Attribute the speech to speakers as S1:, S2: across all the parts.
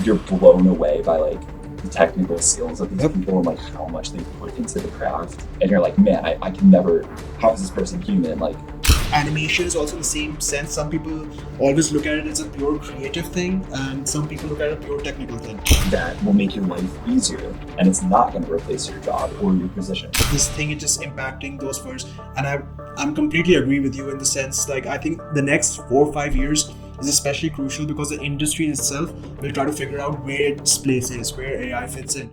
S1: you're blown away by like the technical skills of these people and like how much they put into the craft. And you're like, man, I can never, how is this person human? Like,
S2: animation is also the same sense. Some people always look at it as a pure creative thing, and some people look at it as a pure technical thing.
S1: That will make your life easier, and it's not going to replace your job or your position.
S2: This thing is just impacting those first, and I'm completely agree with you in the sense, like, I think the next 4 or 5 years is especially crucial because the industry itself will try to figure out where its place is, where AI fits in.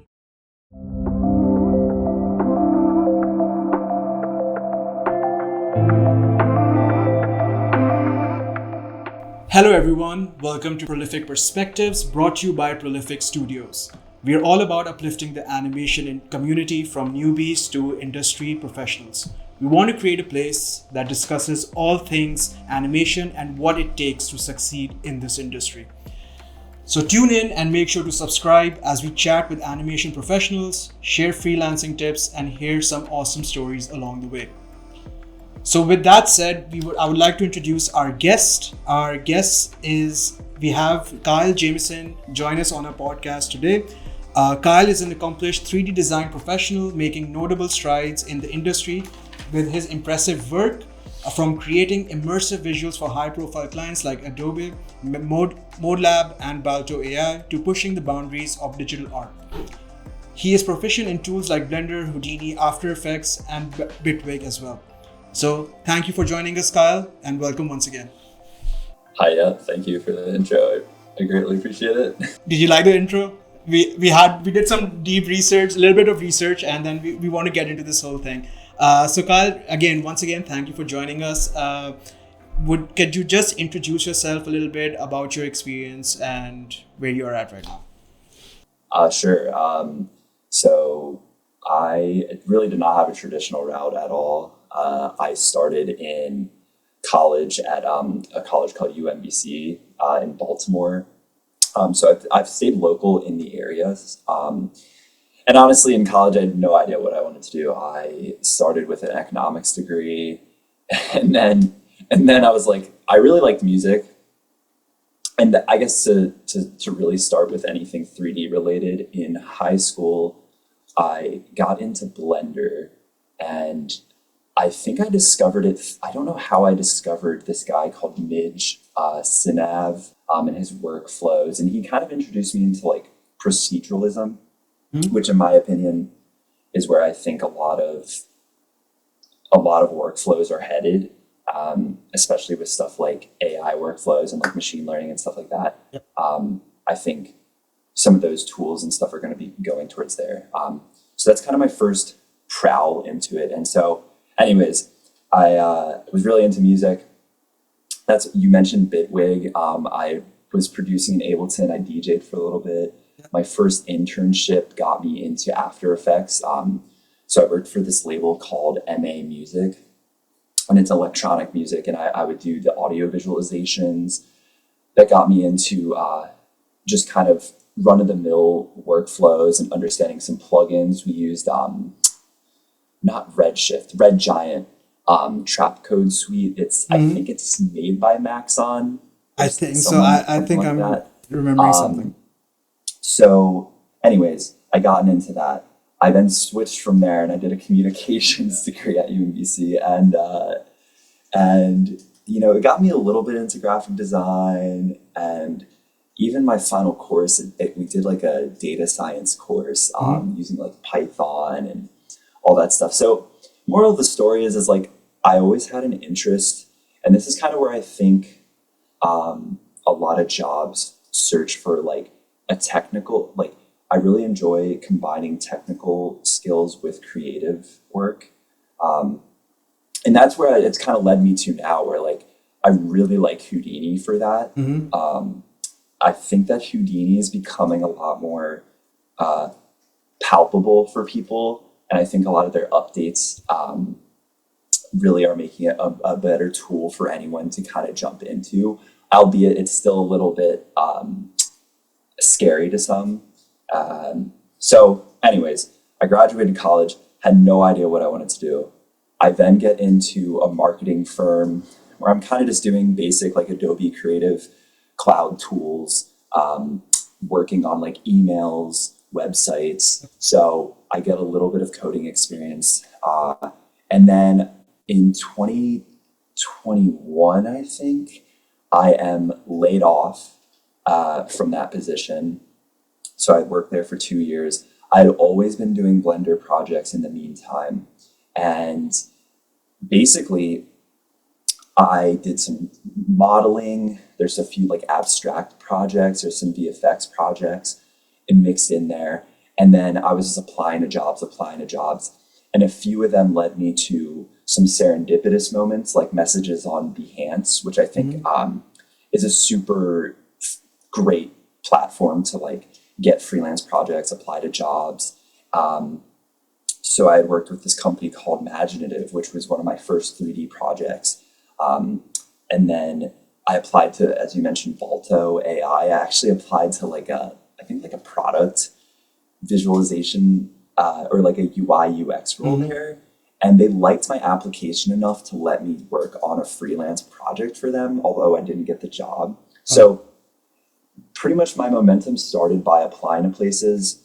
S2: Hello everyone, welcome to Prolific Perspectives, brought to you by Prolific Studios. We are all about uplifting the animation community from newbies to industry professionals. We want to create a place that discusses all things animation and what it takes to succeed in this industry. So tune in and make sure to subscribe as we chat with animation professionals, share freelancing tips, and hear some awesome stories along the way. So with that said, I would like to introduce our guest. Our guest we have Kyle Jamison join us on our podcast today. Kyle is an accomplished 3D design professional making notable strides in the industry with his impressive work from creating immersive visuals for high-profile clients like Adobe, ModeLab, and Balto AI to pushing the boundaries of digital art. He is proficient in tools like Blender, Houdini, After Effects, and Bitwig as well. So thank you for joining us, Kyle, and welcome once again.
S1: Hi, thank you for the intro. I greatly appreciate it.
S2: Did you like the intro? We did some deep research, a little bit of research, and then we want to get into this whole thing. So Kyle, once again, thank you for joining us. Could you just introduce yourself a little bit about your experience and where you are at right now?
S1: Sure. So I really did not have a traditional route at all. I started in college at a college called UMBC in Baltimore. So I've stayed local in the areas. And honestly, in college, I had no idea what I wanted to do. I started with an economics degree, and then I was like, I really liked music. And I guess to really start with anything 3D related, in high school, I got into Blender, and I think I discovered it. I don't know how I discovered this guy called Midge Sinav and his workflows. And he kind of introduced me into like proceduralism, which in my opinion is where I think a lot of workflows are headed, especially with stuff like AI workflows and like machine learning and stuff like that.
S2: Yep.
S1: I think some of those tools and stuff are going to be going towards there. So that's kind of my first prowl into it. And so anyways, I was really into music. You mentioned Bitwig. I was producing in Ableton. I DJ'd for a little bit. My first internship got me into After Effects. So I worked for this label called MA Music, and it's electronic music. And I would do the audio visualizations. That got me into just kind of run-of-the-mill workflows and understanding some plugins. We used not Redshift, Red Giant, Trap Code Suite. I think it's made by Maxon.
S2: I think so. I think I'm remembering something.
S1: So anyways, I gotten into that. I then switched from there and I did a communications degree at UMBC, and it got me a little bit into graphic design, and even my final course, we did like a data science course using like Python and all that stuff. So moral of the story is like, I always had an interest, and this is kind of where I think a lot of jobs search for like a technical, like I really enjoy combining technical skills with creative work. And that's where it's kind of led me to now, where like, I really like Houdini for that. I think that Houdini is becoming a lot more palpable for people. And I think a lot of their updates really are making it a better tool for anyone to kind of jump into, albeit it's still a little bit scary to some. So anyways, I graduated college, had no idea what I wanted to do. I then get into a marketing firm where I'm kind of just doing basic like Adobe Creative Cloud tools. working on like emails, websites. So I get a little bit of coding experience. And then in 2021, I think, I am laid off from that position. So I worked there for 2 years. I'd always been doing Blender projects in the meantime. And basically, I did some modeling. There's a few like abstract projects, there's some VFX projects and mixed in there. And then I was just applying to jobs. And a few of them led me to some serendipitous moments, like messages on Behance, which I think is a super great platform to like get freelance projects, apply to jobs. So I had worked with this company called Imaginative, which was one of my first 3D projects. And then I applied to, as you mentioned, Balto AI. I actually applied to I think like a product visualization or like a UI UX role there. And they liked my application enough to let me work on a freelance project for them, although I didn't get the job. So pretty much my momentum started by applying to places,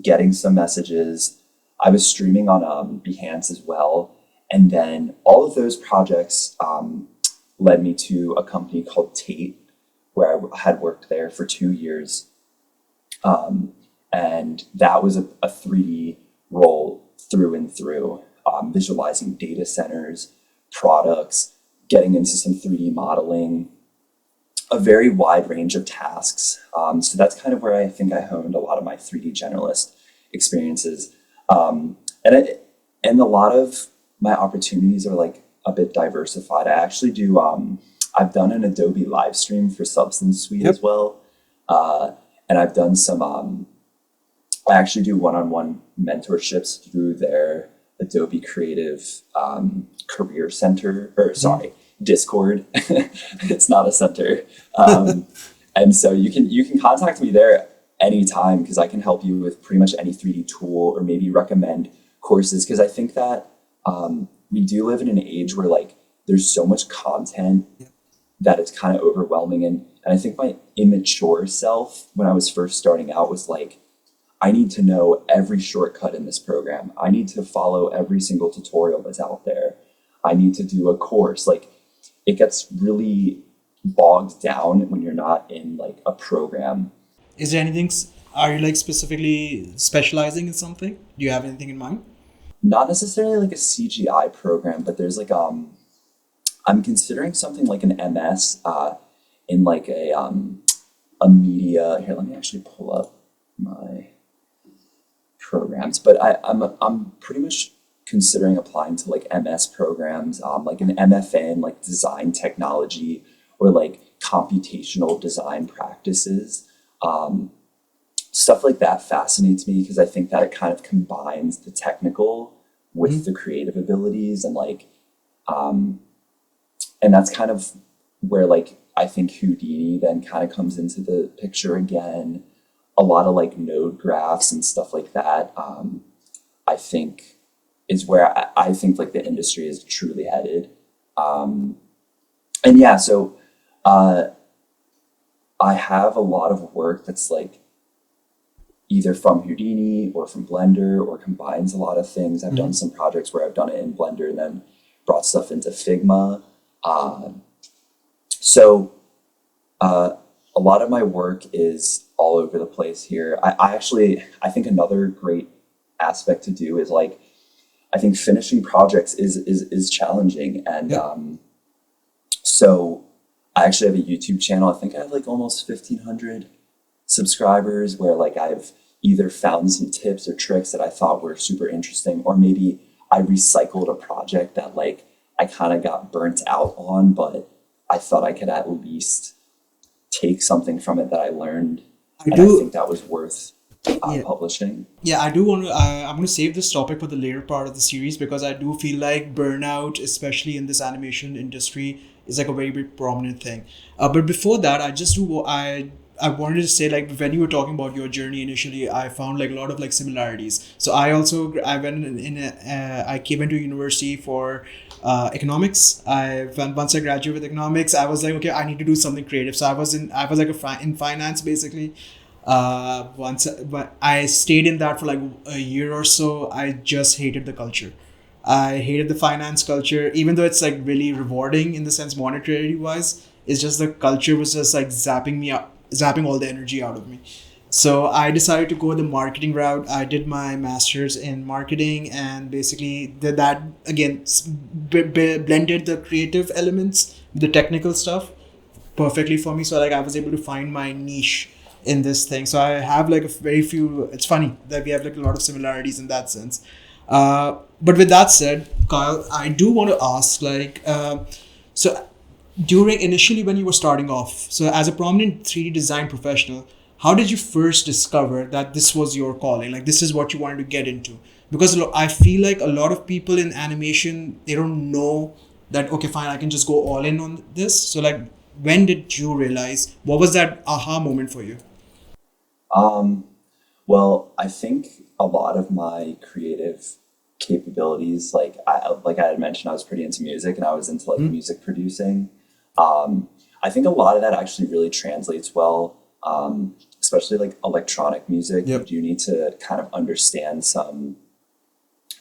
S1: getting some messages. I was streaming on Behance as well. And then all of those projects led me to a company called Tate, where I had worked there for 2 years. And that was a 3D role through and through, visualizing data centers, products, getting into some 3D modeling, a very wide range of tasks. So that's kind of where I think I honed a lot of my 3D generalist experiences. And a lot of my opportunities are like a bit diversified. I actually do, I've done an Adobe live stream for Substance Suite as well. And I've done some, I actually do one-on-one mentorships through their Adobe Creative Career Center, or sorry, Discord. It's not a center. And so you can contact me there anytime because I can help you with pretty much any 3D tool or maybe recommend courses. Because I think that we do live in an age where like there's so much content that it's kind of overwhelming. And I think my immature self when I was first starting out was like, I need to know every shortcut in this program. I need to follow every single tutorial that's out there. I need to do a course. Like it gets really bogged down when you're not in like a program.
S2: Is there anything, are you like specifically specializing in something? Do you have anything in mind?
S1: Not necessarily like a CGI program, but there's like, I'm considering something like an MS in like a media. Here, let me actually pull up my programs. But I'm pretty much considering applying to like MS programs, like an MFA in like design technology or like computational design practices. Stuff like that fascinates me because I think that it kind of combines the technical with the creative abilities and like, and that's kind of where like I think Houdini then kind of comes into the picture again. A lot of like node graphs and stuff like that. I think is where I think like the industry is truly headed. And yeah, so I have a lot of work that's like either from Houdini or from Blender or combines a lot of things. I've done some projects where I've done it in Blender and then brought stuff into Figma. So a lot of my work is all over the place here. I think another great aspect to do is like, I think finishing projects is challenging. And so I actually have a YouTube channel. I think I have like almost 1,500 subscribers where like I've either found some tips or tricks that I thought were super interesting, or maybe I recycled a project that like I kind of got burnt out on, but I thought I could at least take something from it that I learned. I think that was worth publishing.
S2: Yeah, I do want to. I'm going to save this topic for the later part of the series because I do feel like burnout, especially in this animation industry, is like a very big prominent thing. But before that, I wanted to say like when you were talking about your journey initially, I found like a lot of like similarities. So I went I came into university for economics. Once I graduated with economics, I was like, okay, I need to do something creative. So I was like in finance basically. Once but I stayed in that for like a year or so. I just hated the culture. I hated the finance culture, even though it's like really rewarding in the sense monetary wise. It's just the culture was just like zapping me up, zapping all the energy out of me. So I decided to go the marketing route. I did my master's in marketing and basically did that again, blended the creative elements, the technical stuff perfectly for me. So like I was able to find my niche in this thing. So I have like a very few. It's funny that we have like a lot of similarities in that sense. But with that said, Kyle, I do want to ask so during initially when you were starting off, so as a prominent 3D design professional, how did you first discover that this was your calling? Like this is what you wanted to get into? Because I feel like a lot of people in animation, they don't know that, okay, fine, I can just go all in on this. So like, when did you realize, what was that aha moment for you?
S1: Um, well, I think a lot of my creative capabilities, like I had mentioned, I was pretty into music and I was into like
S2: Hmm.
S1: music producing. I think a lot of that actually really translates well, especially like electronic music. You
S2: Yep.
S1: do need to kind of understand some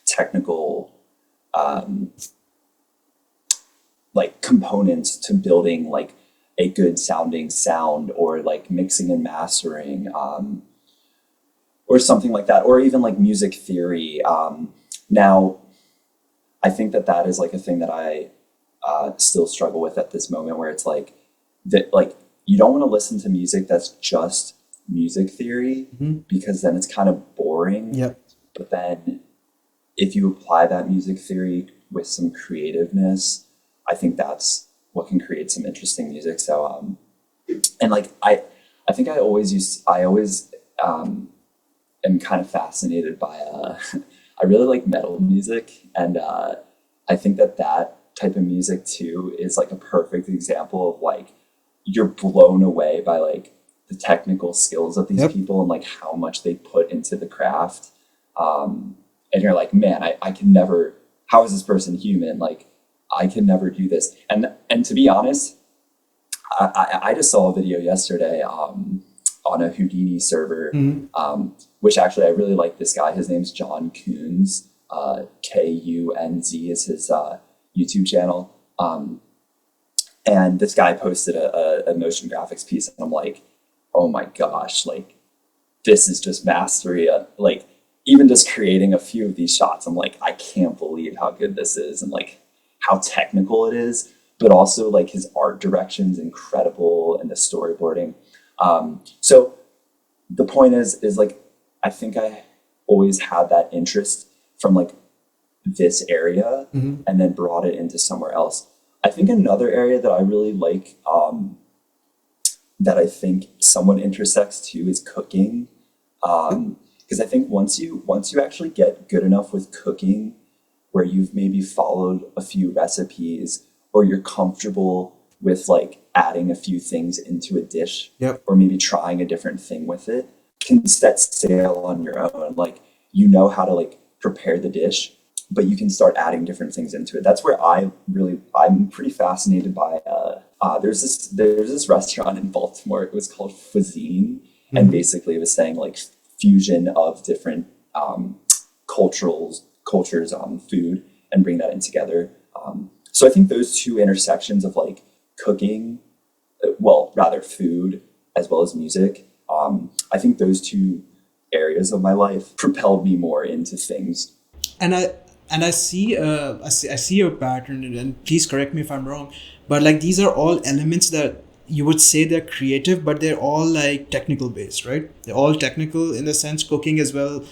S1: technical like components to building like a good sounding sound or like mixing and mastering, or something like that, or even like music theory. Now, I think that that is like a thing that I still struggle with at this moment, where it's like that, like you don't want to listen to music that's just music theory
S2: Hmm.
S1: because then it's kind of boring.
S2: Yep.
S1: But then if you apply that music theory with some creativeness, I think that's what can create some interesting music. So, and like I think I always am kind of fascinated by I really like metal music, and I think that that type of music too is like a perfect example of like you're blown away by like the technical skills of these
S2: Yep.
S1: people and like how much they put into the craft. And you're like, man, I can never. How is this person human? Like, I can never do this. And to be honest, I just saw a video yesterday on a Houdini server,
S2: Hmm.
S1: which actually I really like this guy. His name's John Kunz. Kunz is his YouTube channel. And this guy posted a motion graphics piece, and I'm like, oh my gosh, like this is just mastery. Like even just creating a few of these shots, I'm like, I can't believe how good this is, and like how technical it is. But also like his art direction's incredible, and the storyboarding. So the point is like I think I always had that interest from like this area,
S2: Hmm.
S1: and then brought it into somewhere else. I think another area that I really like, that I think somewhat intersects too, is cooking. Because I think once you actually get good enough with cooking, where you've maybe followed a few recipes, or you're comfortable with like adding a few things into a dish,
S2: Yep.
S1: or maybe trying a different thing with it, can set sail on your own. Like you know how to like prepare the dish, but you can start adding different things into it. That's where I'm pretty fascinated by. There's this restaurant in Baltimore. It was called Cuisine, and
S2: Hmm.
S1: basically it was saying like fusion of different cultures on food, and bring that in together. So I think those two intersections of like cooking, well, rather food as well as music, I think those two areas of my life propelled me more into things.
S2: And I see your pattern, and please correct me if I'm wrong, but like these are all elements that you would say they're creative, but they're all like technical based, right? They're all technical in the sense cooking as well,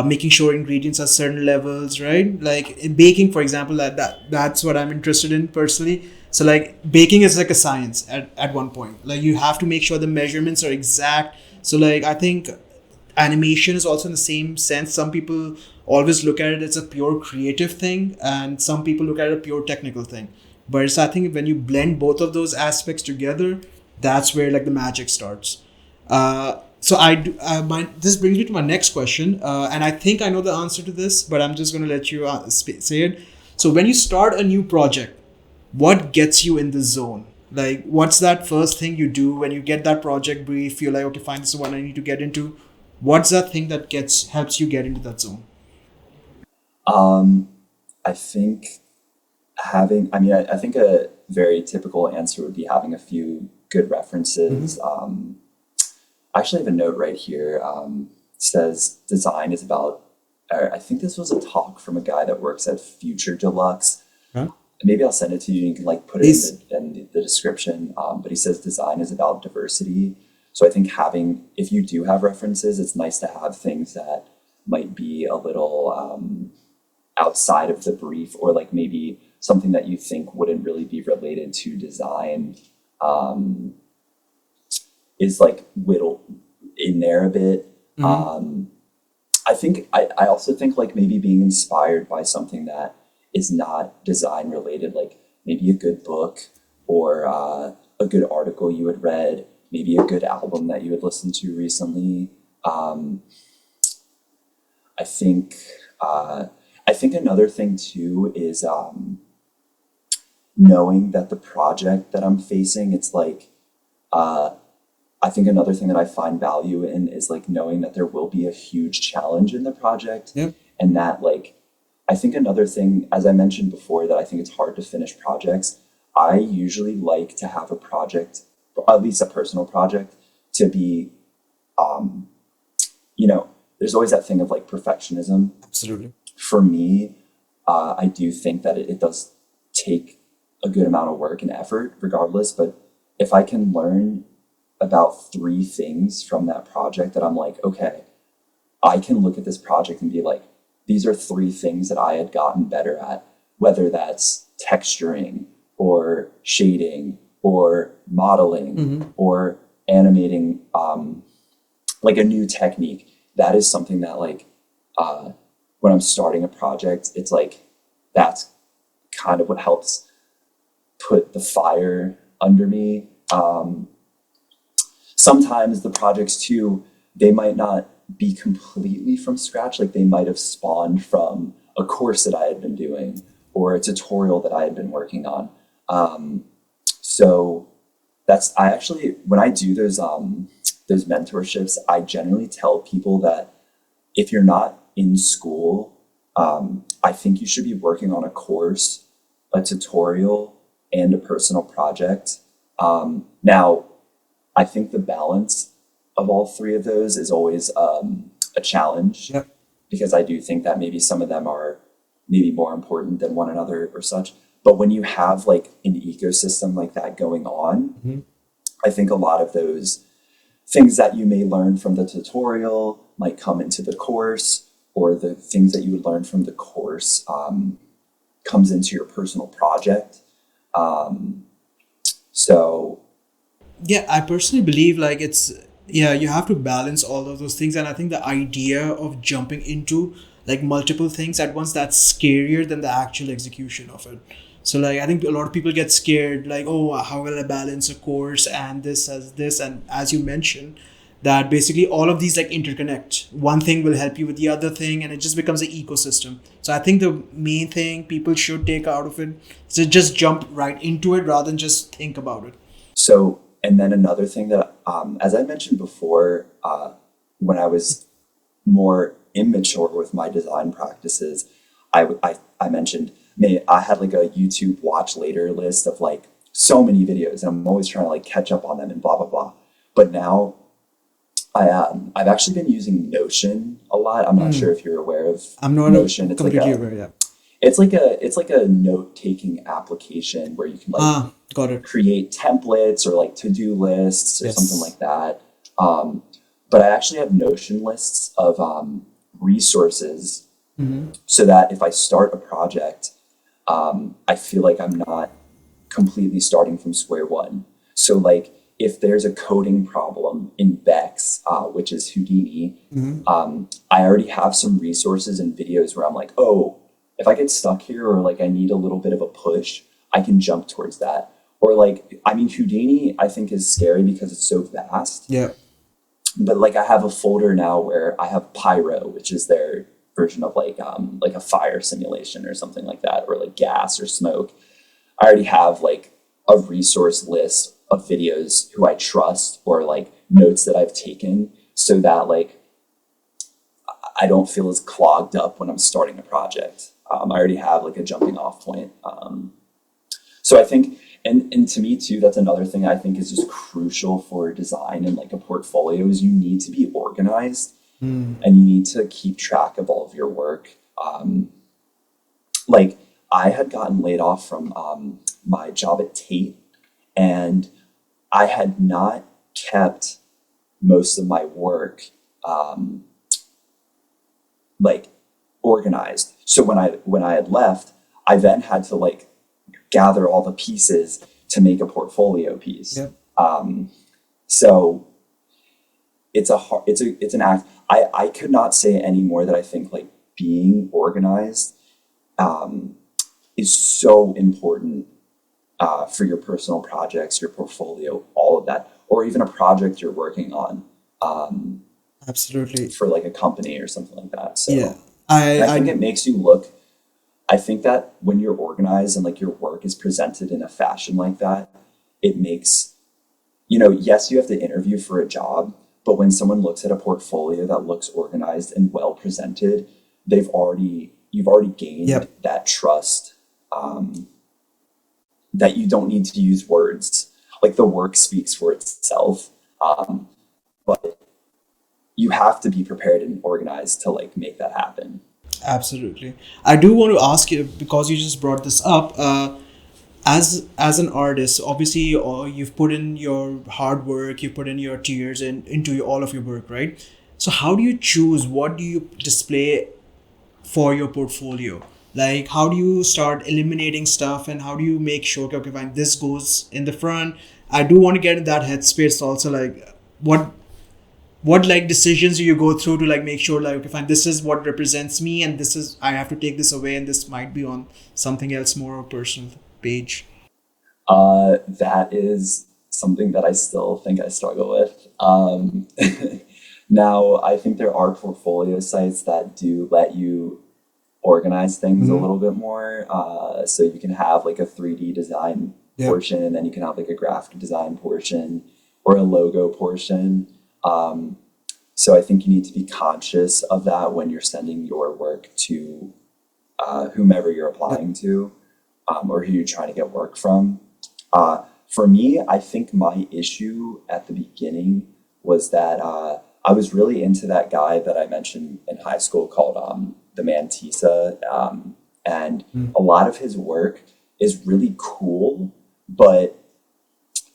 S2: making sure ingredients are certain levels, right? Like in baking, for example, that's what I'm interested in personally. So like baking is like a science at one point. Like you have to make sure the measurements are exact. So like I think animation is also in the same sense. Some people always look at it as a pure creative thing, and some people look at it a pure technical thing. But it's, I think when you blend both of those aspects together, that's where like the magic starts. So I do, this brings me to my next question, and I think I know the answer to this, but I'm just going to let you say it. So when you start a new project, what gets you in the zone? Like, what's that first thing you do when you get that project brief? You're like, okay, fine, this is what I need to get into. What's that thing that gets helps you get into that zone?
S1: Um, I think I think a very typical answer would be having a few good references. I actually have a note right here. Says design is about, or I think this was a talk from a guy that works at Future Deluxe.
S2: Huh?
S1: Maybe I'll send it to you. You can like put it in
S2: Please.
S1: the description. But he says design is about diversity. So I think if you do have references, it's nice to have things that might be a little outside of the brief, or like maybe something that you think wouldn't really be related to design um, is like whittled in there a bit.
S2: Mm-hmm.
S1: I also think like maybe being inspired by something that is not design related, like maybe a good book or a good article you had read, maybe a good album that you had listened to recently. Um, I think uh, I think another thing too is knowing that the project that I'm facing, it's like uh, I think another thing that I find value in is like knowing that there will be a huge challenge in the project,
S2: Yep.
S1: and that like I think another thing, as I mentioned before, that I think it's hard to finish projects. I usually like to have a project, or at least a personal project, to be um, you know, there's always that thing of like perfectionism.
S2: Absolutely.
S1: For me, I do think that it does take a good amount of work and effort, regardless. But if I can learn about three things from that project that I'm like, okay, I can look at this project and be like, these are three things that I had gotten better at, whether that's texturing or shading or modeling
S2: Mm-hmm.
S1: or animating, like a new technique. That is something that like uh, when I'm starting a project, it's like that's kind of what helps put the fire under me. Sometimes the projects too, they might not be completely from scratch. Like they might have spawned from a course that I had been doing or a tutorial that I had been working on. Um, so that's I actually when I do those mentorships, I generally tell people that if you're not in school, I think you should be working on a course, a tutorial, and a personal project. Now, I think the balance of all three of those is always a challenge,
S2: Yep.
S1: because I do think that maybe some of them are maybe more important than one another or such. But when you have like an ecosystem like that going on,
S2: Mm-hmm.
S1: I think a lot of those things that you may learn from the tutorial might come into the course, or the things that you would learn from the course comes into your personal project. Um, so
S2: Yeah, I personally believe like it's, yeah, you have to balance all of those things, and I think the idea of jumping into like multiple things at once, that's scarier than the actual execution of it. So like I think a lot of people get scared like, oh, how will I balance a course and this as this, and as you mentioned, that basically all of these like interconnect. One thing will help you with the other thing, and it just becomes an ecosystem. So I think the main thing people should take out of it is to just jump right into it rather than just think about it.
S1: and then another thing that, as I mentioned before, when I was more immature with my design practices, I mentioned, I had like a YouTube watch later list of like so many videos, and I'm always trying to like catch up on them and blah blah blah. But now I've actually been using Notion a lot. I'm not sure
S2: Mm.
S1: if you're aware of
S2: I'm not
S1: Notion.
S2: completely aware. Yeah.
S1: It's like a note taking application where you can like
S2: Ah, got it.
S1: create templates or like to-do lists or something
S2: Yes.
S1: like that. Um, but I actually have Notion lists of resources,
S2: Mm-hmm.
S1: so that if I start a project, I feel like I'm not completely starting from square one. So like if there's a coding problem in Bex, which is Houdini,
S2: Mm-hmm.
S1: I already have some resources and videos where I'm like, oh, if I get stuck here or like I need a little bit of a push, I can jump towards that. Or like, I mean, Houdini, I think is scary because it's so vast.
S2: Yeah.
S1: But like, I have a folder now where I have Pyro, which is their version of like a fire simulation or something like that, or like gas or smoke. I already have like a resource list of videos who I trust or like notes that I've taken so that like I don't feel as clogged up when I'm starting a project. I already have like a jumping off point. So I think, and to me too, that's another thing I think is just crucial for design and like a portfolio is you need to be organized and you need to keep track of all of your work. Like I had gotten laid off from my job at Tate and I had not kept most of my work like organized. So when I had left, I then had to like gather all the pieces to make a portfolio piece.
S2: Yep.
S1: So it's an act. I could not say anymore that I think like being organized is so important for your personal projects, your portfolio, all of that, or even a project you're working on.
S2: Absolutely.
S1: For like a company or something like that. So
S2: Yeah.
S1: and I think it makes you look, I think that when you're organized and like your work is presented in a fashion like that, it makes, yes, you have to interview for a job, but when someone looks at a portfolio that looks organized and well presented, you've already gained
S2: Yep.
S1: that trust that you don't need to use words. Like the work speaks for itself. But you have to be prepared and organized to like make that happen.
S2: Absolutely. I do want to ask you because you just brought this up. As an artist, obviously, you've put in your hard work, you put in your tears into all of your work, right? So how do you choose what do you display for your portfolio? Like, how do you start eliminating stuff, and how do you make sure, okay, fine, this goes in the front? I do want to get in that headspace also. Like, what like decisions do you go through to like make sure like, okay, fine, this is what represents me, and this is I have to take this away, and this might be on something else more personal page.
S1: That is something that I still think I struggle with. Now, I think there are portfolio sites that do let you organize things a
S2: Mm-hmm.
S1: little bit more. So you can have like a 3D design
S2: Yep.
S1: portion, and then you can have like a graphic design portion or a logo portion. So I think you need to be conscious of that when you're sending your work to whomever you're
S2: Yep.
S1: applying to or who you're trying to get work from. For me, I think my issue at the beginning was that I was really into that guy that I mentioned in high school called the Mantisa. And
S2: Mm.
S1: a lot of his work is really cool, but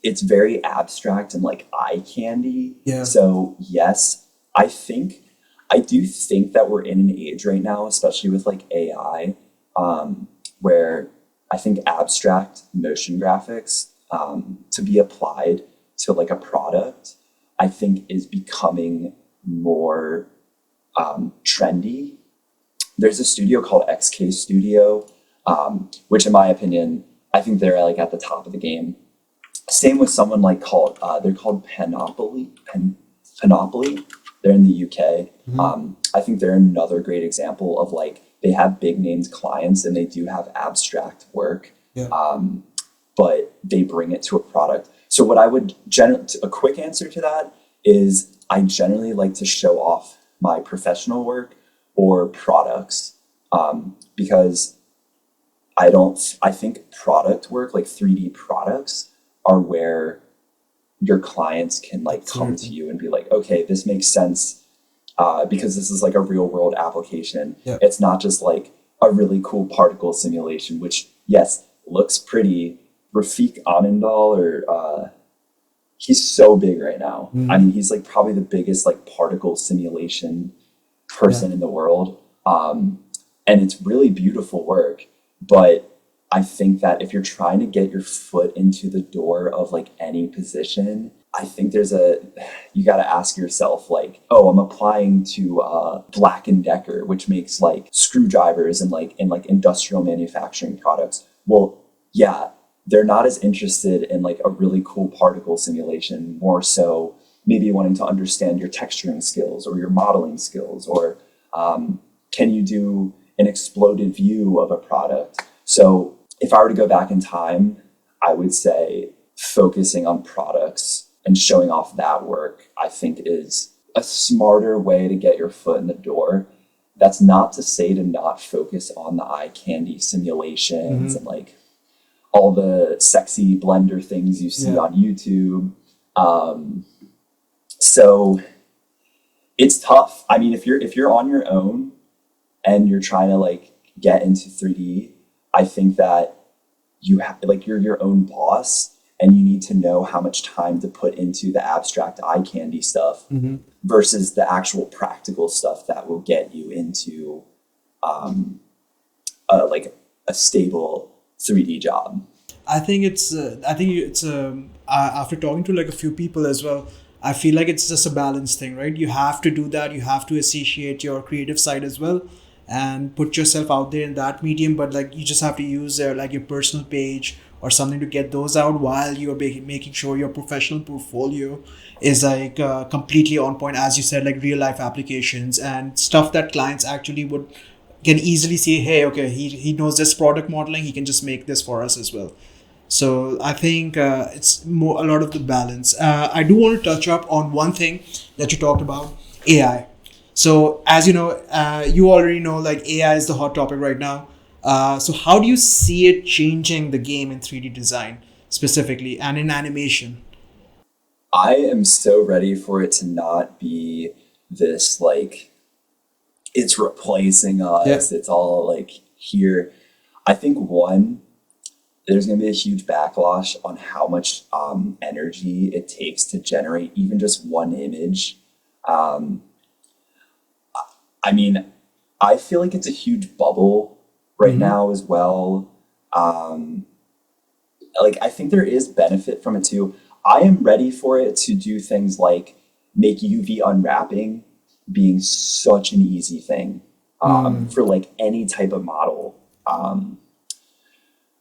S1: it's very abstract and like eye candy.
S2: Yeah.
S1: So yes, I do think that we're in an age right now, especially with like AI, where I think abstract motion graphics to be applied to like a product, I think is becoming more trendy. There's a studio called XK Studio, which in my opinion, I think they're like at the top of the game. Same with someone like they're called Panoply. They're in the UK.
S2: Mm-hmm.
S1: I think they're another great example of like they have big named clients and they do have abstract work,
S2: Yeah.
S1: but they bring it to a product. So what I would a quick answer to that is I generally like to show off my professional work or products because I think product work, like 3D products, are where your clients can like come to
S2: Absolutely.
S1: you and be like, okay, this makes sense because this is like a real world application.
S2: Yeah.
S1: It's not just like a really cool particle simulation, which yes, looks pretty. Rafiq Anandal, or he's so big right now. I
S2: Mm.
S1: mean, he's like probably the biggest like particle simulation
S2: Yeah.
S1: person in the world. And it's really beautiful work. But I think that if you're trying to get your foot into the door of like any position, I think you got to ask yourself like, oh, I'm applying to Black and Decker, which makes like screwdrivers and like industrial manufacturing products. Well, yeah, they're not as interested in like a really cool particle simulation, more so maybe wanting to understand your texturing skills or your modeling skills, or can you do an exploded view of a product? So if I were to go back in time, I would say focusing on products and showing off that work, I think is a smarter way to get your foot in the door. That's not to say to not focus on the eye candy simulations and like all the sexy blender things you see
S2: Yeah.
S1: on YouTube. So it's tough. I mean, if you're on your own and you're trying to like get into 3D, I think that you have like you're your own boss and you need to know how much time to put into the abstract eye candy stuff versus the actual practical stuff that will get you into like a stable 3D job.
S2: After talking to like a few people as well, I feel like it's just a balance thing, right? You have to do that. You have to associate your creative side as well and put yourself out there in that medium. But like you just have to use like your personal page or something to get those out while you're making sure your professional portfolio is like completely on point, as you said, like real life applications and stuff that clients actually would can easily see, hey, okay, he knows this product modeling, he can just make this for us as well. So I think it's more a lot of the balance. I do want to touch up on one thing that you talked about, AI. So as you know, you already know like AI is the hot topic right now. So how do you see it changing the game in 3D design specifically and in animation?
S1: I am so ready for it to not be this like it's replacing
S2: Yeah.
S1: us. It's all like here. I think one, there's going to be a huge backlash on how much energy it takes to generate even just one image. Um, I mean, I feel like it's a huge bubble right
S2: Mm-hmm.
S1: now as well. Um, like, I think there is benefit from it too. I am ready for it to do things like make UV unwrapping being such an easy thing
S2: Mm.
S1: for like any type of model.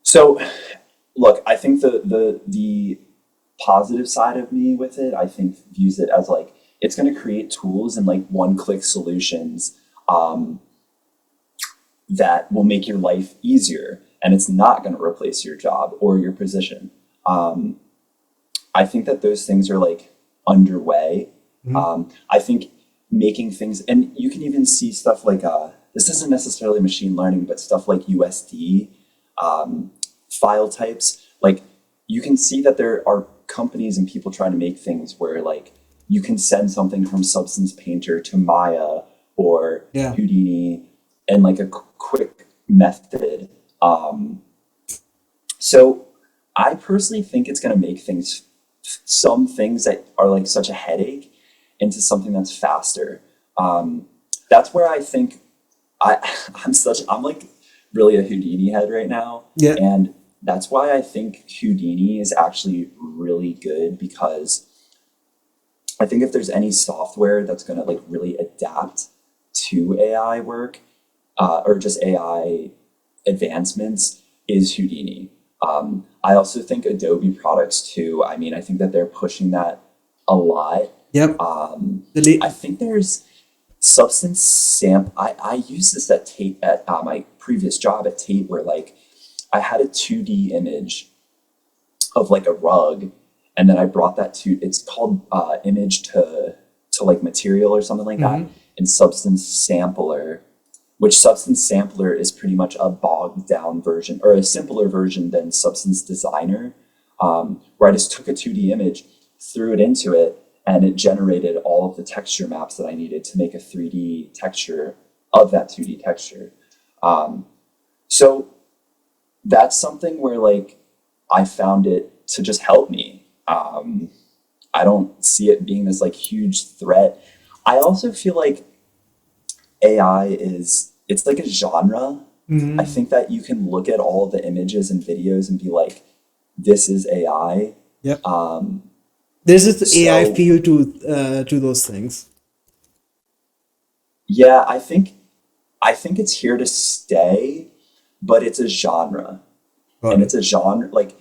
S1: So look, I think the positive side of me with it, I think views it as like it's going to create tools and like one click solutions um, that will make your life easier, and it's not going to replace your job or your position. Um, I think that those things are like underway.
S2: Mm-hmm.
S1: I think making things, and you can even see stuff like this isn't necessarily machine learning, but stuff like USD file types. Like you can see that there are companies and people trying to make things where like you can send something from Substance Painter to Maya or
S2: Yeah.
S1: Houdini in like a quick method. So I personally think it's going to make things, some things that are like such a headache into something that's faster. Um, that's where I think I, I'm like really a Houdini head right now.
S2: Yeah.
S1: And that's why I think Houdini is actually really good because I think if there's any software that's going to like really adapt to AI work or just AI advancements is Houdini. I also think Adobe products too. I mean, I think that they're pushing that a lot.
S2: Yep.
S1: I think there's substance samp. I used this at Tate at my previous job at Tate where like I had a 2D image of like a rug, and then I brought that to it's called image to like material or something like that,
S2: Mm-hmm.
S1: and substance sampler, which substance sampler is pretty much a bogged down version or a simpler version than substance designer, where I just took a 2D image, threw it into it, and it generated all of the texture maps that I needed to make a 3D texture of that 2D texture. So that's something where like I found it to just help me. I don't see it being this like huge threat. I also feel like AI is it's like a genre. I
S2: Mm-hmm.
S1: think that you can look at all the images and videos and be like, this is AI.
S2: Yep.
S1: Um,
S2: There's this AI
S1: so
S2: feel to those things.
S1: yeah, I think it's here to stay, but it's a genre.
S2: Got
S1: And
S2: it.
S1: it's a genre like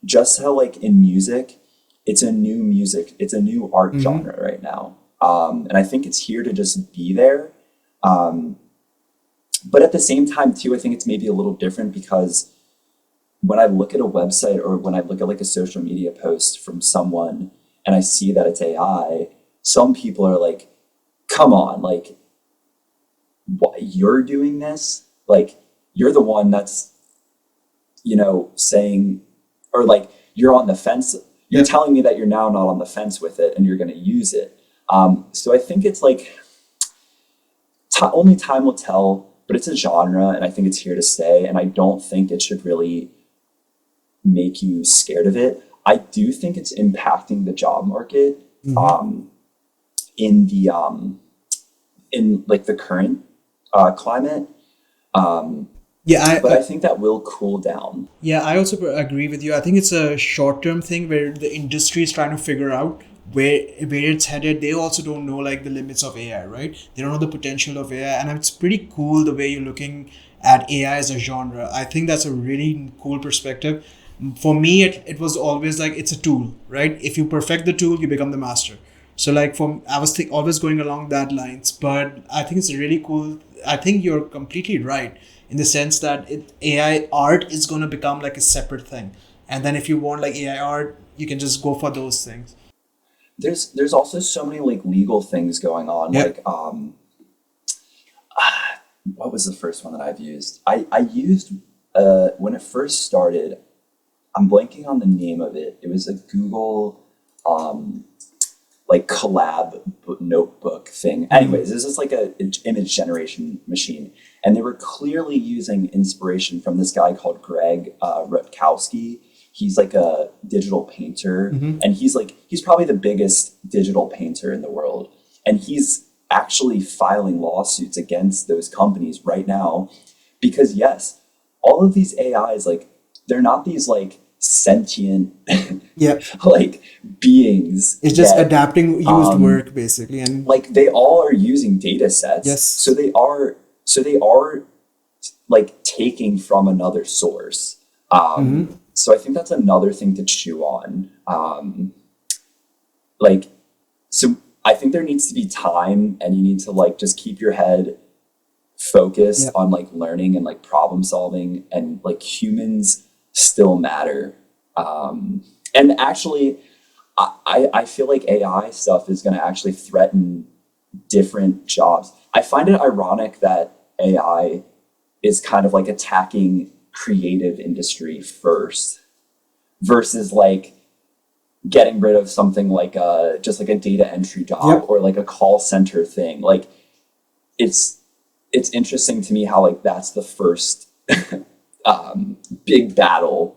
S1: just how like in music, it's a new art
S2: Mm-hmm.
S1: genre right now. And I think it's here to just be there. But at the same time too, I think it's maybe a little different because when I look at a website or when I look at like a social media post from someone and I see that it's AI, some people are like, come on, like, what, you're doing this? Like, you're the one that's, saying, or like, you're on the fence. You're
S2: Yeah.
S1: telling me that you're now not on the fence with it and you're going to use it. So I think it's like, only time will tell, but it's a genre and I think it's here to stay. And I don't think it should really make you scared of it. I do think it's impacting the job market
S2: Hmm.
S1: in the in like the current climate. Um,
S2: Yeah,
S1: but I think that will cool down.
S2: I also agree with you. I think it's a short-term thing where the industry is trying to figure out where it's headed. They also don't know like the limits of AI, right? They don't know the potential of AI, and it's pretty cool the way you're looking at AI as a genre. I think that's a really cool perspective. For me, it was always like it's a tool, right? If you perfect the tool, you become the master. So like from I was always going along that lines, but I think it's really cool. I think you're completely right in the sense that AI art is going to become like a separate thing, and then if you want like AI art, you can just go for those things.
S1: There's also so many like legal things going on.
S2: Yep.
S1: Like what was the first one that I've used? I used when it first started. I'm blanking on the name of it. It was a Google um, like collab notebook thing.
S2: Mm-hmm.
S1: Anyways, this is like a image generation machine, and they were clearly using inspiration from this guy called Greg Rutkowski. He's like a digital painter,
S2: Mm-hmm.
S1: and he's probably the biggest digital painter in the world, and he's actually filing lawsuits against those companies right now because yes, all of these AIs like they're not these like sentient
S2: Yep.
S1: like beings
S2: It's just
S1: yet.
S2: adapting used work basically, and
S1: Like they all are using data sets, so
S2: yes.
S1: they are like taking from another source.
S2: Mm-hmm.
S1: So I think that's another thing to chew on. Like so I think there needs to be time and you need to like just keep your head focused
S2: Yep.
S1: on like learning and like problem solving and like humans still matter. And actually I feel like AI stuff is going to actually threaten different jobs. I find it ironic that AI is kind of like attacking creative industry first versus like getting rid of something like just like a data entry job
S2: Yep.
S1: or like a call center thing. Like it's it's interesting to me how like that's the first big battle.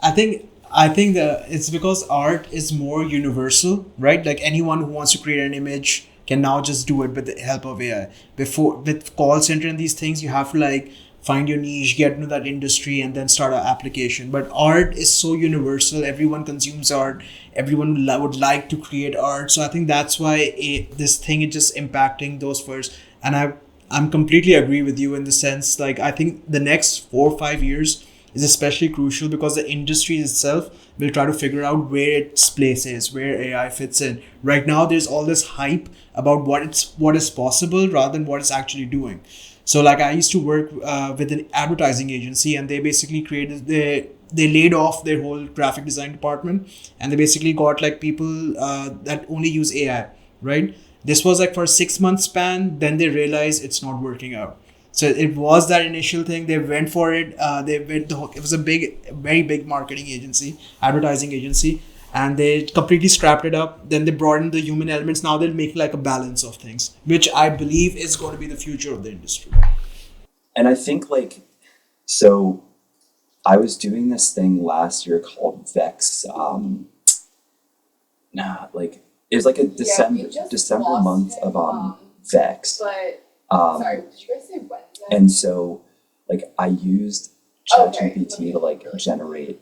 S2: I think that it's because art is more universal, right? Like anyone who wants to create an image can now just do it with the help of AI. Before with call center and these things, you have to like find your niche, get into that industry, and then start an application. But art is so universal. Everyone consumes art. Everyone would like to create art. So I think that's why this thing is just impacting those first. And I'm completely agree with you in the sense like I think the next 4 or 5 years is especially crucial because the industry itself will try to figure out where its place is, where AI fits in. Right now, there's all this hype about what is possible rather than what it's actually doing. So, like I used to work with an advertising agency, and they basically they laid off their whole graphic design department, and they basically got like people that only use AI. Right? This was like for a 6 month span. Then they realized it's not working out. So it was that initial thing. They went for it. They went the whole, it was a big, very big marketing agency, advertising agency, and they completely scrapped it up. Then they brought in the human elements. Now they'll make like a balance of things, which I believe is going to be the future of the industry.
S1: And I think like so I was doing this thing last year called Vex. Like it was like a December month of Vex. Did you guys say Wednesday? And so like I used ChatGPT to like generate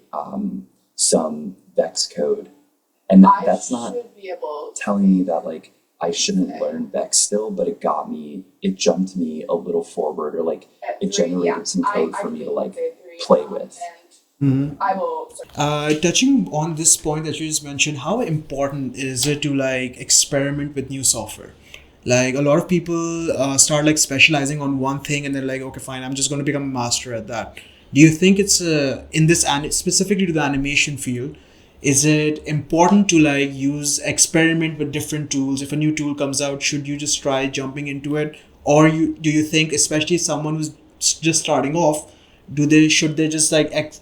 S1: some Vex code. And that's not telling me that like I shouldn't learn Vex still, but it jumped me a little forward or like it generated some code for me to like play with.
S2: Mhm. Touching on this point that you just mentioned, how important is it to like experiment with new software? Like a lot of people start like specializing on one thing and they're like, okay, fine, I'm just going to become a master at that. Do you think it's in this specifically to the animation field? Is it important to like use experiment with different tools? If a new tool comes out, should you just try jumping into it, or do you think, especially someone who's just starting off, should they just like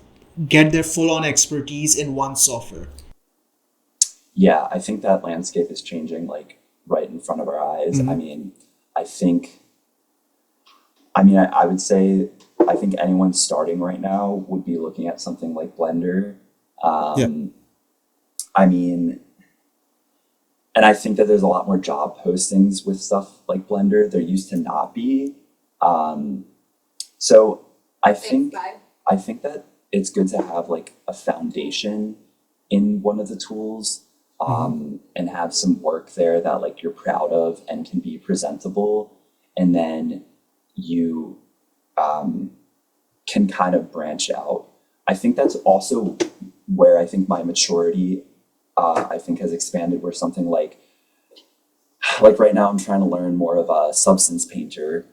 S2: get their full on expertise in one software?
S1: Yeah, I think that landscape is changing like right in front of our eyes. I mean, I think, I would say, I think anyone starting right now would be looking at something like Blender.
S2: Yeah.
S1: I mean, and I think that there's a lot more job postings with stuff like Blender. There used to not be. So I think I think that it's good to have like a foundation in one of the tools, and have some work there that like you're proud of and can be presentable, and then you can kind of branch out. I think that's also where I think my maturity I think has expanded. Where something like right now I'm trying to learn more of a Substance Painter,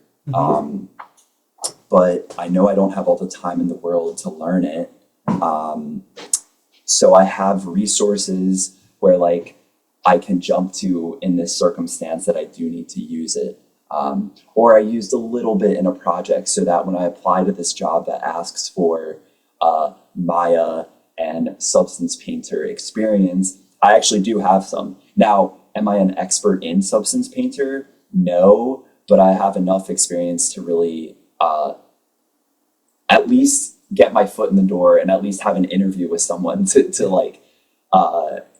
S1: but I know I don't have all the time in the world to learn it. So I have resources where like I can jump to in this circumstance that I do need to use it. Or I used a little bit in a project so that when I apply to this job that asks for Maya and Substance Painter experience, I actually do have some. Now, am I an expert in Substance Painter? No, but I have enough experience to really at least get my foot in the door and at least have an interview with someone to like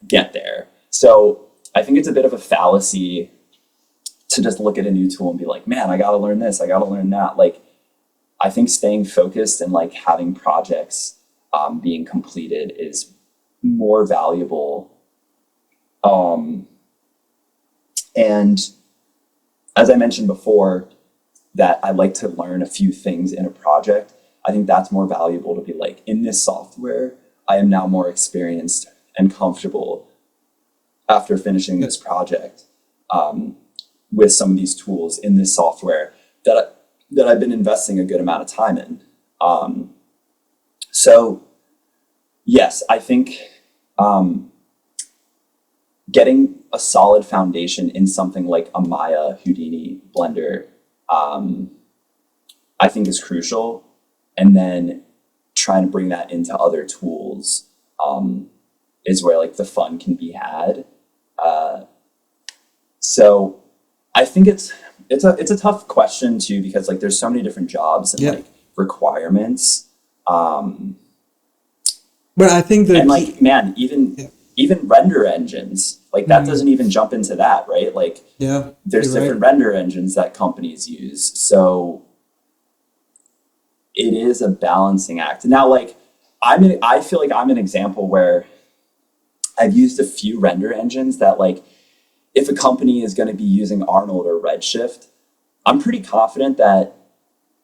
S1: get there. So I think it's a bit of a fallacy to just look at a new tool and be like, man, I got to learn this, I got to learn that. Like, I think staying focused and like having projects being completed is more valuable. And as I mentioned before, that I like to learn a few things in a project. I think that's more valuable to be like, in this software, I am now more experienced and comfortable after finishing this project with some of these tools in this software that I've been investing a good amount of time in. So yes, I think getting a solid foundation in something like a Maya, Houdini, Blender, I think is crucial. And then trying to bring that into other tools is where like the fun can be had. So I think it's a tough question too, because like there's so many different jobs and like requirements.
S2: But I think that
S1: and like, man, even render engines, like that doesn't even jump into that, right? Like there's different render engines that companies use. So it is a balancing act. Now, like I feel like I'm an example where I've used a few render engines that like, if a company is going to be using Arnold or Redshift, I'm pretty confident that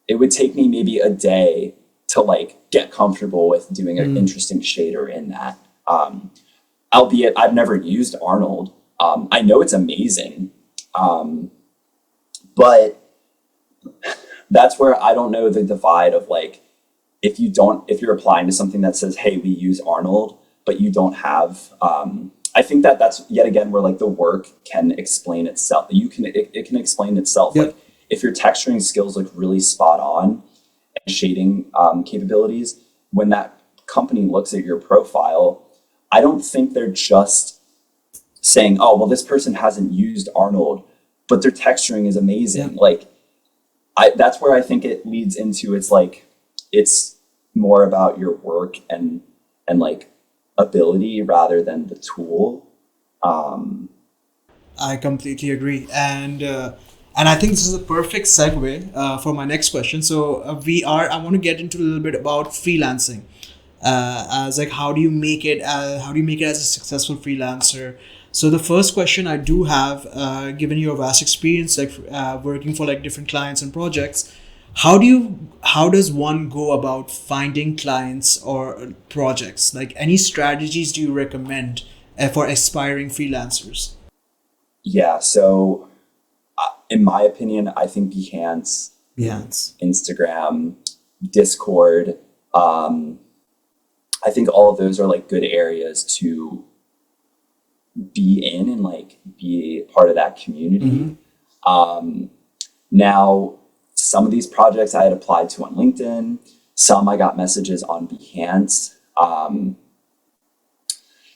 S1: it would take me maybe a day to like get comfortable with doing an interesting shader in that. Albeit I've never used Arnold. I know it's amazing. But that's where I don't know the divide of like, if you're applying to something that says, hey, we use Arnold, but you don't have, I think that's yet again where like the work can explain itself. It can explain itself. Like if your texturing skills look really spot on and shading capabilities, when that company looks at your profile, I don't think they're just saying, oh, well, this person hasn't used Arnold, but their texturing is amazing. Like that's where I think it leads into, it's more about your work and like ability rather than the tool.
S2: I completely agree, and I think this is a perfect segue for my next question. So I want to get into a little bit about freelancing, as like how do you make it? How do you make it as a successful freelancer? So the first question I do have, given your vast experience, like working for like different clients and projects, how does one go about finding clients or projects? Like any strategies do you recommend for aspiring freelancers?
S1: Yeah. So in my opinion, I think Behance,
S2: Behance,
S1: Instagram, Discord, I think all of those are like good areas to be in and like be part of that community. Now, some of these projects I had applied to on LinkedIn, some I got messages on Behance.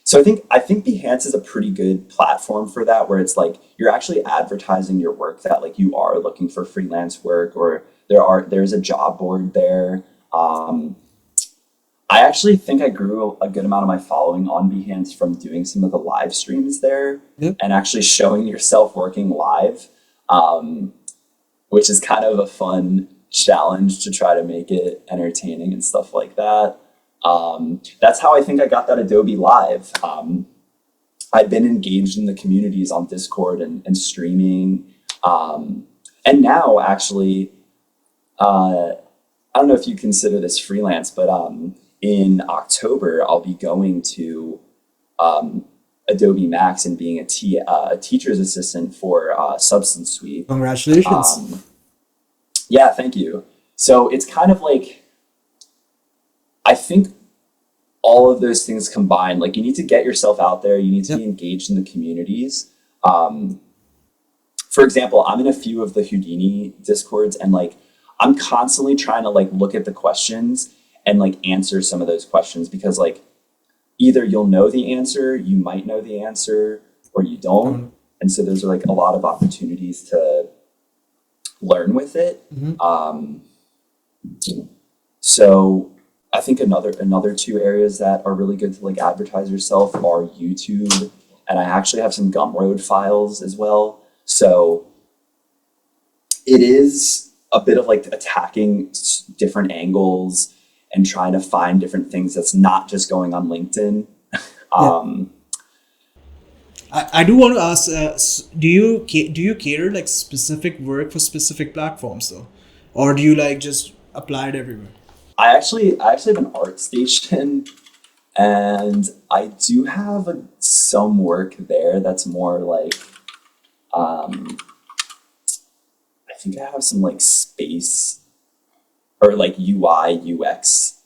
S1: So I think Behance is a pretty good platform for that, where it's like you're actually advertising your work, that like you are looking for freelance work, or there's a job board there. I actually think I grew a good amount of my following on Behance from doing some of the live streams there
S2: Yep.
S1: and actually showing yourself working live, which is kind of a fun challenge to try to make it entertaining and stuff like that. That's how I think I got that Adobe Live. I've been engaged in the communities on Discord and streaming. And now, actually, I don't know if you consider this freelance, but in October, I'll be going to Adobe Max and being a teacher's assistant for Substance Suite.
S2: Congratulations.
S1: Yeah, thank you. So it's kind of like, I think all of those things combined, like you need to get yourself out there, you need to
S2: Yep.
S1: be engaged in the communities. For example, I'm in a few of the Houdini discords, and like I'm constantly trying to like look at the questions and like answer some of those questions, because like either you'll know the answer, you might know the answer, or you don't. And so those are like a lot of opportunities to learn with it. So I think another two areas that are really good to like advertise yourself are YouTube, and I actually have some Gumroad files as well. So it is a bit of like attacking different angles and trying to find different things that's not just going on LinkedIn.
S2: Yeah.
S1: Um,
S2: I do want to ask, do you cater like specific work for specific platforms though, or do you like just apply it everywhere?
S1: I actually have an art station, and I do have some work there that's more like, I think I have some like space or like UI UX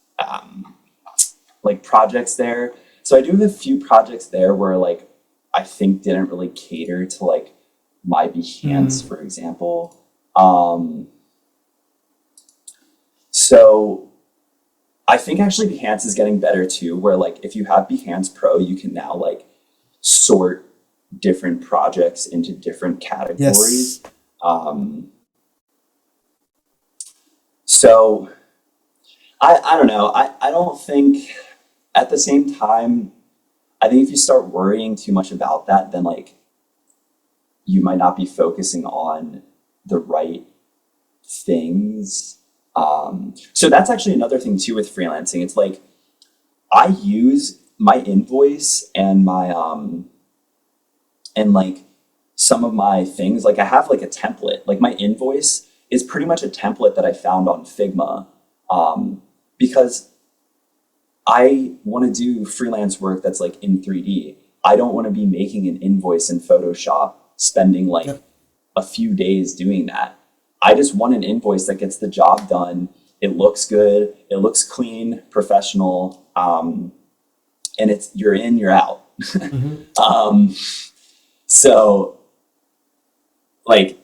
S1: like projects there. So I do have a few projects there where like I think didn't really cater to like my Behance, for example. So I think actually Behance is getting better too, where like if you have Behance Pro, you can now like sort different projects into different categories.
S2: Yes.
S1: So I don't know. I don't think, at the same time, I think if you start worrying too much about that, then like you might not be focusing on the right things. So that's actually another thing too with freelancing. It's like I use my invoice and my and like some of my things, like I have like a template. Like my invoice is pretty much a template that I found on Figma, because I want to do freelance work that's like in 3D. I don't want to be making an invoice in Photoshop, spending like
S2: Yep.
S1: a few days doing that. I just want an invoice that gets the job done. It looks good. It looks clean, professional, and it's you're in, you're out. um, so like,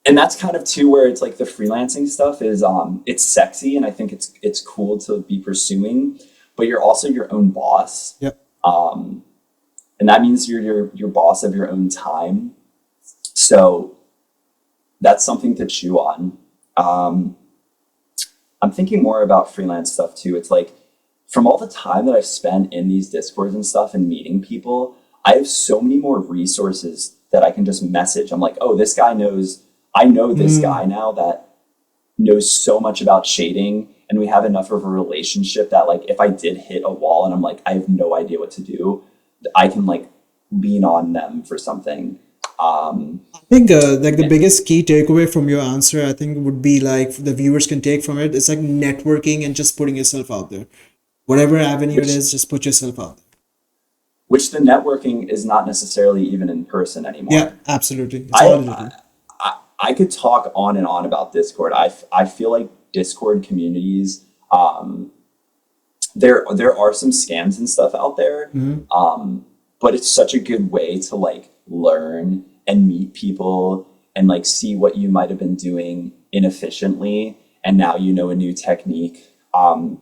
S1: and that's kind of too where it's like the freelancing stuff is it's sexy, and I think it's cool to be pursuing, but you're also your own boss.
S2: Yep.
S1: And that means you're your boss of your own time. So that's something to chew on. I'm thinking more about freelance stuff too. It's like from all the time that I've spent in these discords and stuff and meeting people, I have so many more resources that I can just message. I'm like, oh, this guy knows, I know this guy now that knows so much about shading, and we have enough of a relationship that like if I did hit a wall and I'm like, I have no idea what to do, I can like lean on them for something.
S2: I think like the biggest key takeaway from your answer, I think would be like the viewers can take from it. It's like networking and just putting yourself out there. Whatever avenue it
S1: which
S2: is, just put yourself out there.
S1: which the networking is not necessarily even in person
S2: Yeah,
S1: anymore.
S2: absolutely. It's all
S1: I,
S2: digital.
S1: I could talk on and on about Discord. I feel like Discord communities, there are some scams and stuff out there. But it's such a good way to like learn and meet people and like see what you might have been doing inefficiently, and now you know a new technique. And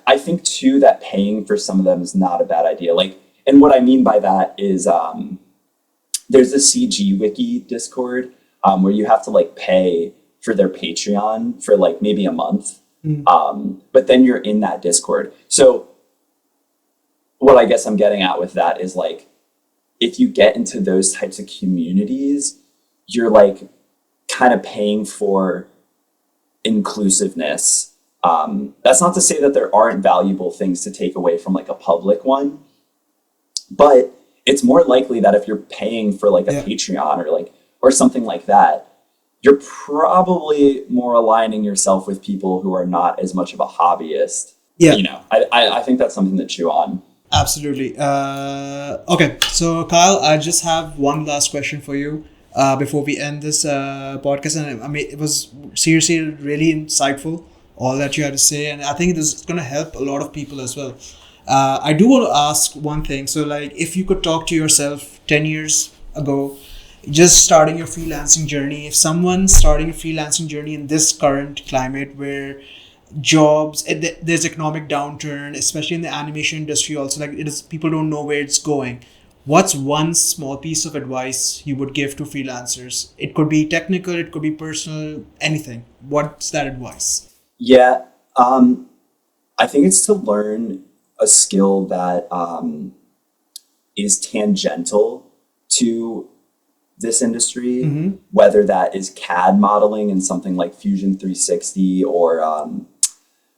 S1: I think too that paying for some of them is not a bad idea. Like, and what I mean by that is there's a CG Wiki Discord where you have to like pay for their Patreon for like maybe a month. But then you're in that Discord. So what I guess I'm getting at with that is like, if you get into those types of communities, you're like kind of paying for inclusiveness. That's not to say that there aren't valuable things to take away from like a public one, but it's more likely that if you're paying for like a Patreon or like, or something like that, you're probably more aligning yourself with people who are not as much of a hobbyist.
S2: Yeah.
S1: You know, I think that's something to chew on.
S2: Absolutely. Okay, so Kyle, I just have one last question for you before we end this podcast. And I mean, it was seriously really insightful, all that you had to say. And I think this is going to help a lot of people as well. I do want to ask one thing. So like, if you could talk to yourself 10 years ago, just starting your freelancing journey, if someone's starting a freelancing journey in this current climate where jobs, there's economic downturn, especially in the animation industry also, like it is, people don't know where it's going, what's one small piece of advice you would give to freelancers? It could be technical, it could be personal, anything. What's that advice?
S1: Yeah, I think it's to learn a skill that is tangential to this industry, whether that is CAD modeling and something like Fusion 360, or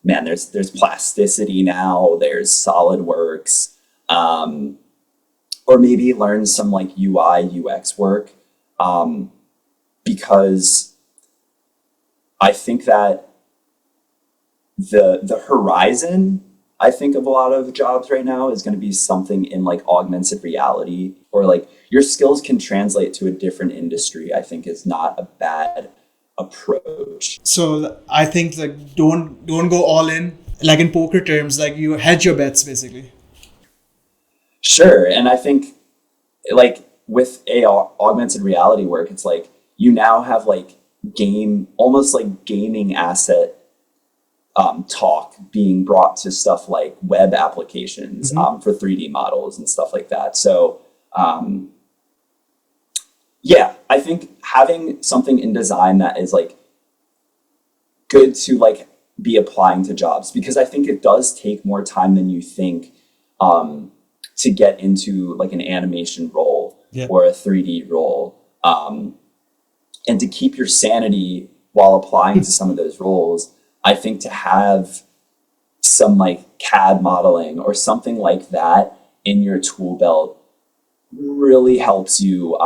S1: man, there's plasticity now, there's SolidWorks, or maybe learn some like UI UX work, because I think that the horizon, I think, of a lot of jobs right now is going to be something in like augmented reality, or like your skills can translate to a different industry. I think is not a bad approach.
S2: So I think like don't go all in, like in poker terms, like you hedge your bets basically.
S1: Sure, and I think like with AR, augmented reality work, it's like you now have like almost like gaming asset talk being brought to stuff like web applications for 3D models and stuff like that. So yeah, I think having something in design that is like good to like be applying to jobs, because I think it does take more time than you think to get into like an animation role or a 3D role, and to keep your sanity while applying to some of those roles. I think to have some like CAD modeling or something like that in your tool belt really helps you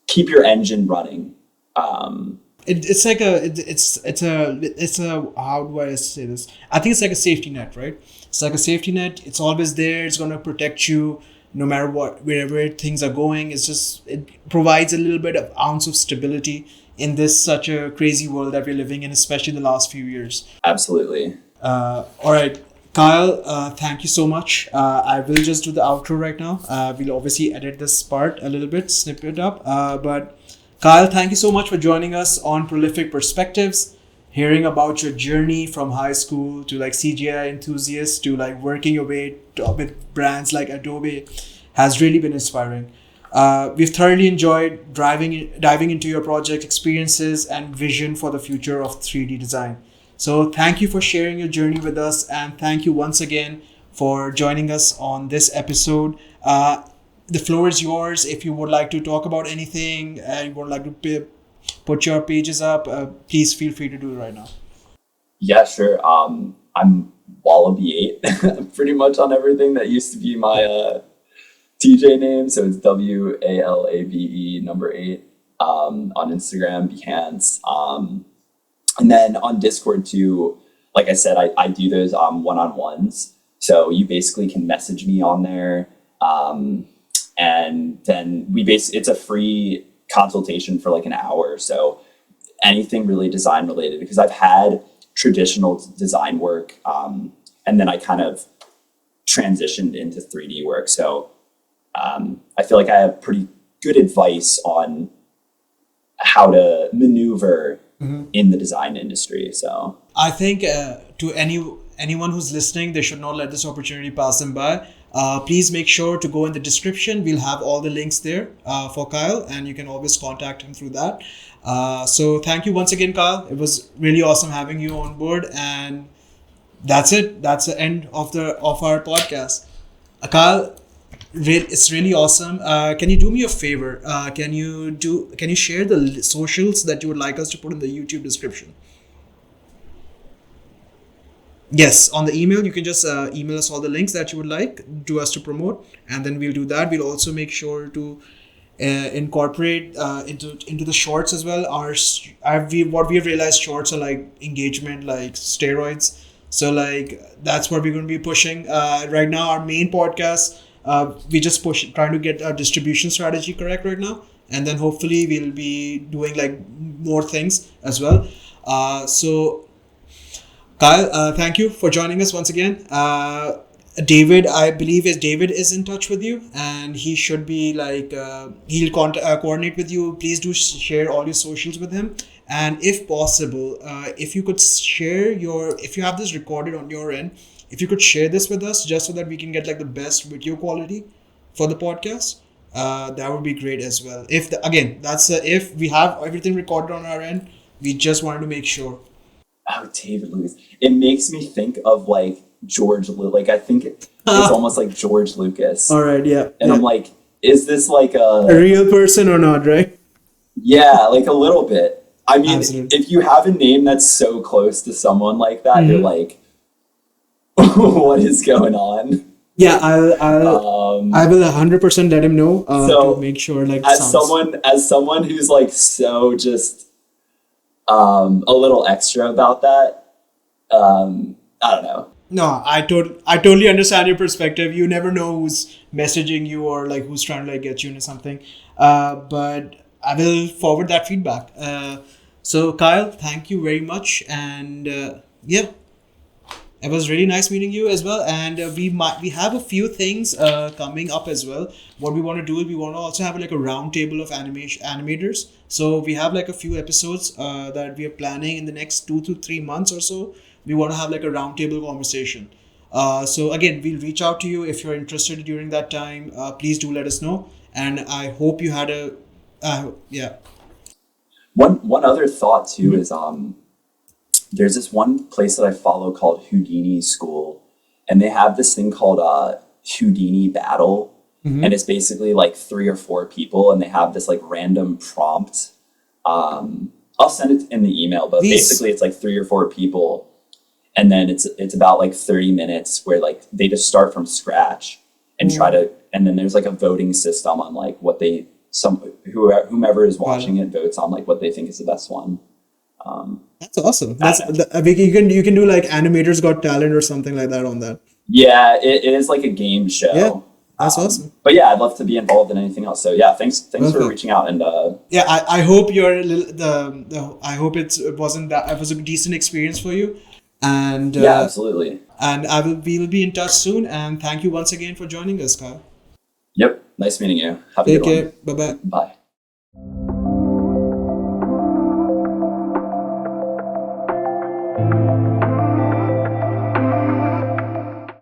S1: keep your engine running.
S2: It's like it's a how do I say this? I think it's like a safety net, right? It's like a safety net. It's always there. It's gonna protect you no matter what, wherever things are going. It provides a little bit of ounce of stability in this such a crazy world that we're living in, especially the last few years.
S1: Absolutely.
S2: All right, Kyle, thank you so much. I will just do the outro right now. We'll obviously edit this part a little bit, snip it up. But Kyle, thank you so much for joining us on Prolific Perspectives. Hearing about your journey from high school to like CGI enthusiast to like working your way with brands like Adobe has really been inspiring. We've thoroughly enjoyed diving into your project experiences and vision for the future of 3D design. So thank you for sharing your journey with us, and thank you once again for joining us on this episode. The floor is yours. If you would like to talk about anything, you would like to put your pages up, please feel free to do it right now.
S1: Yeah, sure. I'm Wallaby8 pretty much on everything. That used to be my TJ name, so it's WALABE number 8 on Instagram, Behance, and then on Discord too. Like I said, I do those one-on-ones, so you basically can message me on there, and then it's a free consultation for like an hour. So anything really design related, because I've had traditional design work. And then I kind of transitioned into 3D work. So I feel like I have pretty good advice on how to maneuver in the design industry. So
S2: I think to anyone who's listening, they should not let this opportunity pass them by. Please make sure to go in the description. We'll have all the links there for Kyle, and you can always contact him through that. So thank you once again, Kyle. It was really awesome having you on board, and that's it. That's the end of our podcast. Kyle, it's really awesome. Can you do me a favor? Can you share the socials that you would like us to put in the YouTube description? Yes, on the email, you can just email us all the links that you would like to us to promote, and then we'll do that. We'll also make sure to incorporate into the shorts as well. What we have realized, shorts are like engagement, like steroids. So like that's what we're going to be pushing. Right now, our main podcast, we just trying to get our distribution strategy correct right now, and then hopefully we'll be doing like more things as well. So Kyle, thank you for joining us once again. David, I believe David is in touch with you, and he should be like he'll coordinate with you. Please do share all your socials with him, and if possible, if you could share if you have this recorded on your end, if you could share this with us, just so that we can get like the best video quality for the podcast, that would be great as well. If we have everything recorded on our end, we just wanted to make sure.
S1: Oh, David Lucas. It makes me think of like like I think it's almost like George Lucas.
S2: All right, yeah.
S1: And
S2: yeah.
S1: I'm like, is this like
S2: a real person or not, right?
S1: Yeah, like a little bit. I mean,
S2: Absolutely.
S1: If you have a name that's so close to someone like that, you're like, what is going on?
S2: Yeah, I will 100% let him know to make sure like
S1: as someone who's like so just a little extra about that. I don't know.
S2: No, I totally understand your perspective. You never know who's messaging you or like who's trying to like get you into something. But I will forward that feedback. So Kyle, thank you very much, and yeah, it was really nice meeting you as well. And we have a few things coming up as well. What we want to do is we want to also have like a round table of animators. So we have like a few episodes that we are planning in the next 2 to 3 months or so. We want to have like a roundtable conversation. So again, we'll reach out to you if you're interested during that time. Please do let us know. And I hope you had yeah.
S1: One other thought too is there's this one place that I follow called Houdini School, and they have this thing called Houdini Battle, and it's basically like 3 or 4 people, and they have this like random prompt. I'll send it in the email, but basically it's like 3 or 4 people. And then it's about like 30 minutes where like they just start from scratch and and then there's like a voting system on like what whomever is watching it votes on like what they think is the best one.
S2: That's awesome. You can do like Animators Got Talent or something like that on that.
S1: Yeah, it is like a game show.
S2: Yeah, that's awesome.
S1: But yeah, I'd love to be involved in anything else. So yeah, thanks for reaching out. And
S2: yeah, I hope I hope it was a decent experience for you. And
S1: yeah, absolutely.
S2: And we'll be in touch soon. And thank you once again for joining us, Kyle.
S1: Yep, nice meeting you. Have a good one.
S2: Take care. Bye-bye.
S1: Bye.